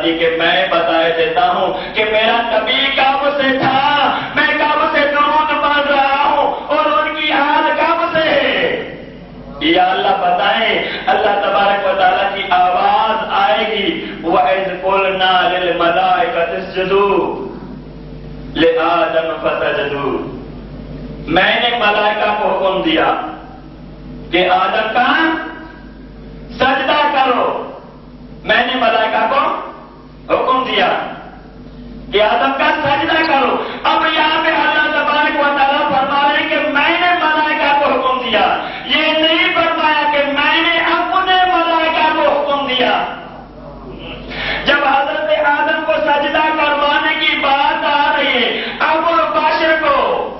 دی کہ میں بتائے دیتا ہوں کہ میرا نبی کب سے تھا، میں کب سے درود پڑھ رہا ہوں اور ان کی حال کب سے ہے، یا اللہ بتائیں۔ اللہ تبارک و تعالیٰ کی آواز آئے گی، وَإِذْ قُلْنَا لِلْمَلَائِكَةِ اسْجُدُوا لِآدَمَ فَسَجَدُوا، میں نے ملائکہ کو حکم دیا کہ آدم کا سجدہ کرو، میں نے ملائکہ کو حکم دیا کہ آدم کا سجدہ کرو۔ اب یہاں پہ اللہ تبارک و تعالیٰ فرما رہے کہ میں نے ملائکہ کو حکم دیا، یہ نہیں فرمایا کہ میں نے اپنے ملائکہ کو حکم دیا۔ جب حضرت آدم کو سجدہ کروانے کی بات آ رہی ہے، اب بشر کو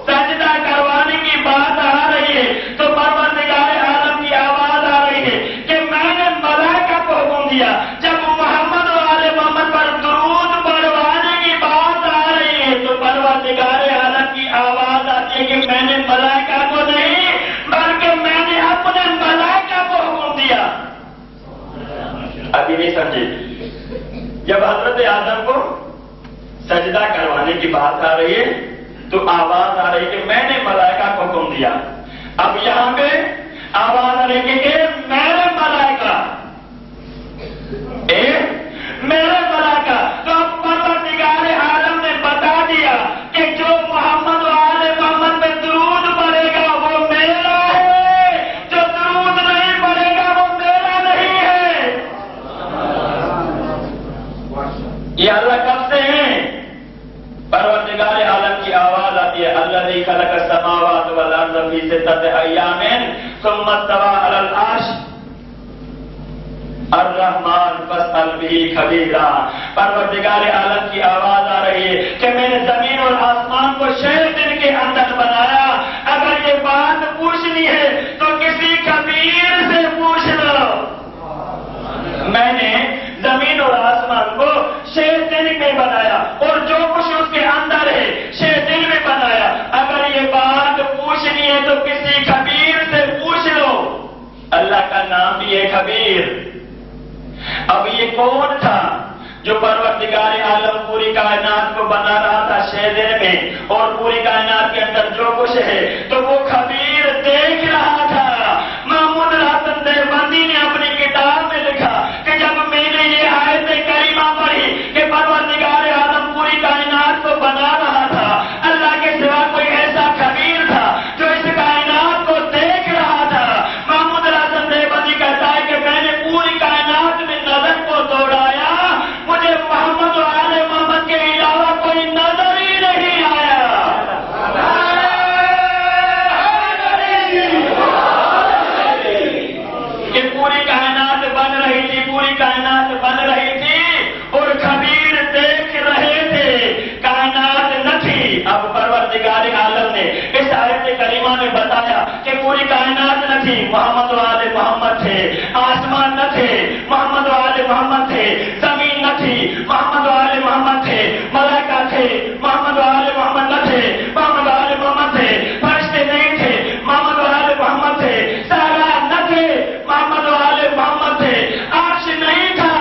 سجدہ کروانے کی بات آ رہی ہے، تو پروردگار عالم کی آواز آ رہی ہے کہ میں نے ملائکہ کو حکم دیا۔ جب محمد و آل محمد پر درود پڑھوانے کی بات آ رہی ہے تو پروردگار عالم کی آواز آتی ہے کہ میں نے ملائکہ کو نہیں بلکہ میں نے اپنے ملائکہ کو حکم دیا۔ ابھی نہیں سمجھے؟ جب حضرت آدم کو سجدہ کروانے کی بات آ رہی ہے تو آواز آ رہی ہے کہ میں نے ملائکہ کو حکم دیا۔ اب یہاں پہ آواز آ رہی ہے کہ میرے ملائکہ، میرے ملائکہ، تو اب پروردگار عالم نے بتا دیا کہ جو محمد و آل محمد پہ درود پڑے گا وہ میرا ہے، جو درود نہیں پڑے گا وہ میرا نہیں ہے۔ یہ اللہ کب سے ہیں؟ پروردگار عالم کی آواز آتی ہے، الذی خلق السماوات والارض فی ستۃ ایام ثم استوى علی العرش الرحمن فاسأل به خبیرا۔ پروردگار عالم کی آواز آ رہی ہے کہ میں نے زمین اور آسمان کو 6 دن کے اندر بنایا، اگر یہ بات پوچھنی ہے تو کسی خبیر سے پوچھ لو۔ میں نے زمین اور آسمان کو 6 دن میں بنایا اور جو کچھ اس کے اندر ہے 6 دن میں بنایا، اگر یہ بات پوچھنی ہے تو کسی خبیر سے پوچھ لو۔ اللہ کا نام بھی ہے خبیر۔ اب یہ کون تھا جو پروردگار عالم پوری کائنات کو بنا رہا تھا 6 دن میں، اور پوری کائنات کے اندر جو کچھ ہے تو وہ خبیر دیکھ رہا تھا۔ محمود حسن دیوبندی نے اپنی کتاب میں لکھا کہ جب میں نے یہ آیت کریمہ پڑھی کہ پروردگار عالم پوری کائنات کو بنا رہا تھا، اللہ کے سوا کوئی ایسا خبیر تھا جو اس کائنات کو دیکھ رہا تھا۔ محمود حسن دیوبندی کہتا ہے کہ میں نے پوری کائنات میں نظر کو دوڑایا، مجھے محمد و آل محمد کے علاوہ کوئی نظر ہی نہیں آیا۔ کہ پوری کائنات بن رہی تھی، پوری کائنات بن رہی تھی اور خبیر دیکھ رہے تھے، کائنات نہ تھی۔ اب پروردگار عالم نے اس آیت کریمہ میں بتایا کہ پوری کائنات نہ تھی، محمد و آل محمد تھے، آسمان نہ تھے، محمد و آل محمد تھے، زمین نہ تھی، محمد و آل محمد تھے، ملائکہ تھے، محمد و آل محمد نہ تھے، محمد و آل محمد تھے، فرشتے نہیں تھے، محمد و آل محمد تھے، صحابہ نہ تھے، محمد و آل محمد تھے، عرش نہیں تھا،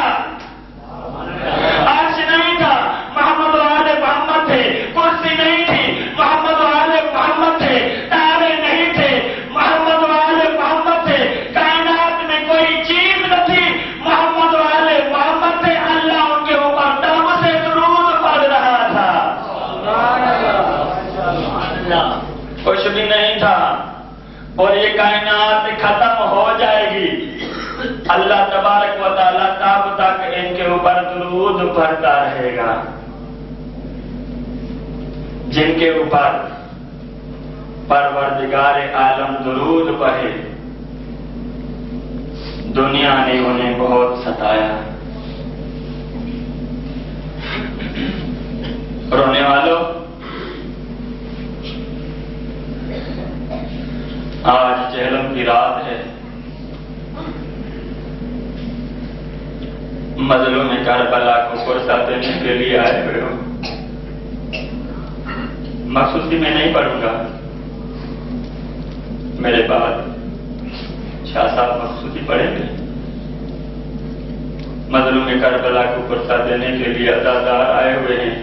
عرش نہیں تھا، محمد و آل محمد تھے، کرسی نہیں تھی، محمد و آل محمد تھے، تارے نہیں تھے، محمد و آل محمد تھے، کائنات میں کوئی چیز نہ تھی، محمد و آل محمد تھے، اللہ ان کے اوپر دم سے درود پڑھ رہا تھا۔ کچھ بھی نہیں تھا اور یہ کائنات ختم ہو جائے گی، اللہ تبارک و تعالیٰ تب تک ان کے اوپر درود پڑھتا رہے گا۔ جن کے اوپر پروردگار عالم درود پڑھے، دنیا نے انہیں بہت ستایا۔ رونے والوں، آج جہلم کی رات ہے، مظلوم کربلا کو فرصت دینے کے لیے آئے ہوئے ہو۔ مخصوصی میں نہیں پڑھوں گا، میرے بعد 6 سال مخصوصی پڑھیں گے۔ مظلوم کربلا کو پرسہ دینے کے لیے عزادار آئے ہوئے ہیں.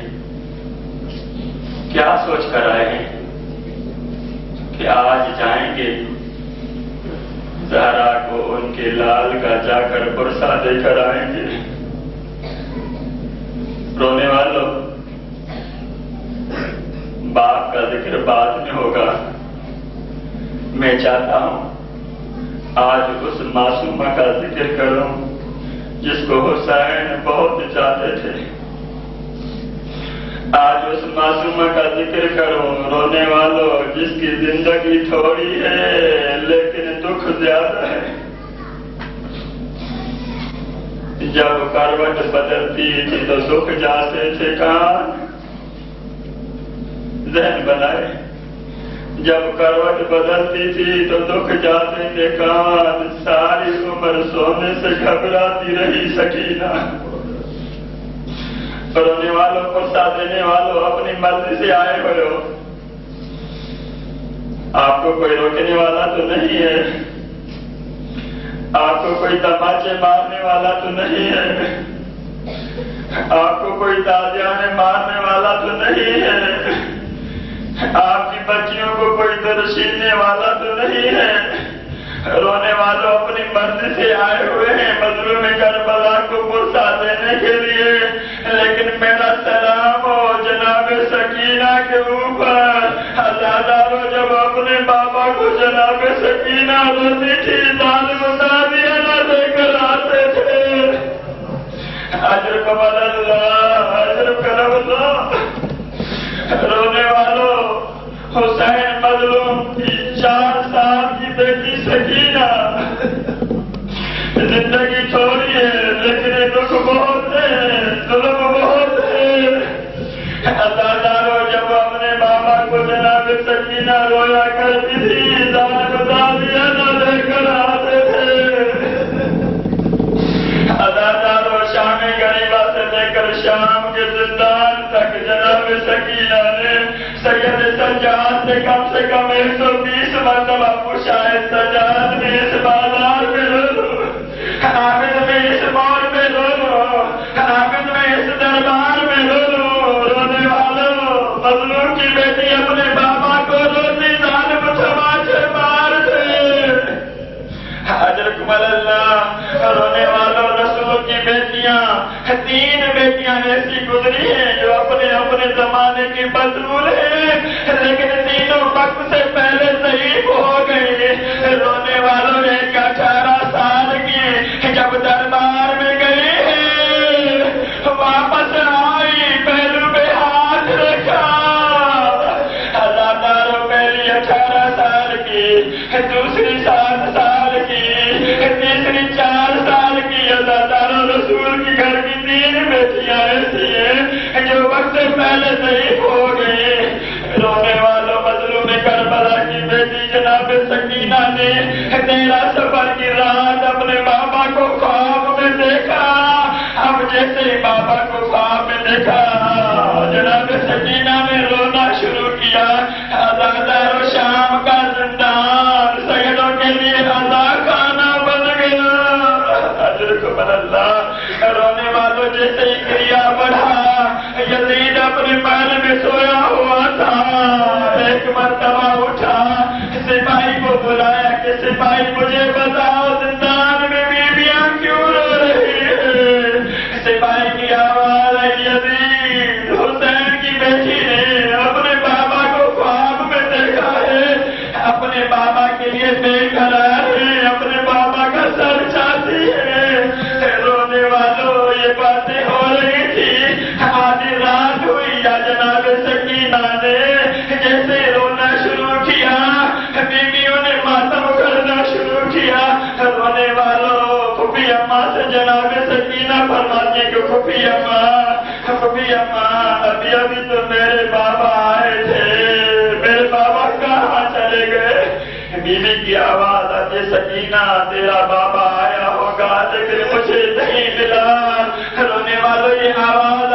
کیا سوچ کر آئے ہیں کہ آج جائیں گے زہرا کو ان کے لال کا جا کر پرسہ دے کر آئیں گے. رونے والوں، باپ کا ذکر بعد میں ہوگا. میں چاہتا ہوں آج اس معصومہ کا ذکر کروں جس کو حسین بہت چاہتے تھے. آج اس معصومہ کا ذکر کروں رونے والوں جس کی زندگی تھوڑی ہے لیکن دکھ زیادہ ہے. جب کروٹ بدلتی تھی تو دکھ جاتے تھے کان. ذہن بنائے، جب کروٹ بدلتی تھی تو دکھ جاتے تھے کان. ساری عمر سونے سے گھبراتی رہی سکینہ. رونے والوں کو ساتھ دینے والوں اپنی مرضی سے آئے ہوئے ہو. آپ کو کوئی روکنے والا تو نہیں ہے، آپ کو کوئی تماچے مارنے والا تو نہیں ہے، آپ کو کوئی تازیانے مارنے والا تو نہیں ہے، آپ کی بچیوں کو کوئی درشینے والا تو نہیں ہے. رونے والوں اپنی مرضی سے آئے ہوئے ہیں مظلوم کربلا کو پرسہ دینے کے لیے. لیکن میرا سلام ہو جناب سکینہ کے اوپر. عزاداروں جب اپنے بابا کو جناب سکینہ روتی تھی ظالم دادیاں نہ دے کر آتے تھے. اجر قبل اللہ، اجر کرم اللہ. رونے والوں، حسین مظلوم کی 4 سال کی بیٹی سکینہ زندگی تھوڑی ہے لیکن دکھ بہت ہے، ظلم بہت ہے. عزاداروں جب اپنے بابا کو جناب سکینہ رویا کرتی تھی ظالم دادیاں نہ لے کر آتے تھے. عزاداروں شام غریبہ سے لے کر شام کے زندان تک جناب سکینہ نے سید سجاد سے کم 120 مرتبہ پوچھا ہے سجاد میں اس بازار میں لو لو، حامد میں اس موڑ میں لو لو، حامد میں اس دربار میں لو لو. رونے والوں، مظلوم کی بیٹی اپنے بابا کو روتی ظالم تماچے مارتے. اجرکم اللہ. رونے والوں، رسول کی بیٹیاں 3 بیٹیاں ایسی گزری ہیں جو اپنے اپنے زمانے کی بدرول ہیں لیکن تینوں وقت سے پہلے ضعیف ہو گئی. رونے والوں، ایک 18 سال کی جب دربار میں گئی ہے واپس آئی پہلو پہ ہاتھ رکھا. عزاداروں، پہلی 18 سال کی، دوسری 7 سال کی، تیسری 4 سال کی. عزاداروں، رسول کی گھر کی 3 بیٹیاں ایسی ہیں جو وقت سے پہلے ضعیف ہو گئی. رونے والوں، مظلوم کربلا کی بیٹی جناب سکینہ نے 13 سفر کی رات اپنے بابا کو خواب میں دیکھا. اب جیسے ہی بابا کو خواب میں دیکھا جناب سکینہ نے رونا شروع کیا. عزاداروں، شام کا زندان سیدوں کے لیے عزا خانہ بن گیا. اجرکم اللہ. رونے والوں، جیسے ہی کریا بڑھا یزید اپنے محل میں سویا ہوا تھا. ایک مرتبہ اٹھا، سپاہی کو بلایا کہ سپاہی مجھے بتاؤ زندان میں بیویاں کیوں رو رہی ہیں. سپاہی کی آواز آئی، یزید حسین کی بیٹی نے اپنے بابا کو خواب میں دیکھا ہے، اپنے بابا کے لیے بے قرار ہے، اپنے بابا کا سر چاہتی ہے. رونے والوں، یہ باتیں ہو رہی تھی آدھی رات ہوئی یا جناب سکینہ نے جیسے رونا شروع کیا بیویوں نے ماتم کرنا شروع کیا. رونے والوں، پھوپھی اماں سے جناب سکینہ فرماتی کہ پھوپھی اماں ابھی تو میرے بابا آئے تھے، میرے بابا کہاں چلے گئے. بیوی کی آواز آتی، سکینہ تیرا بابا آیا ہوگا لیکن مجھے نہیں ملا. رونے والوں، یہ آواز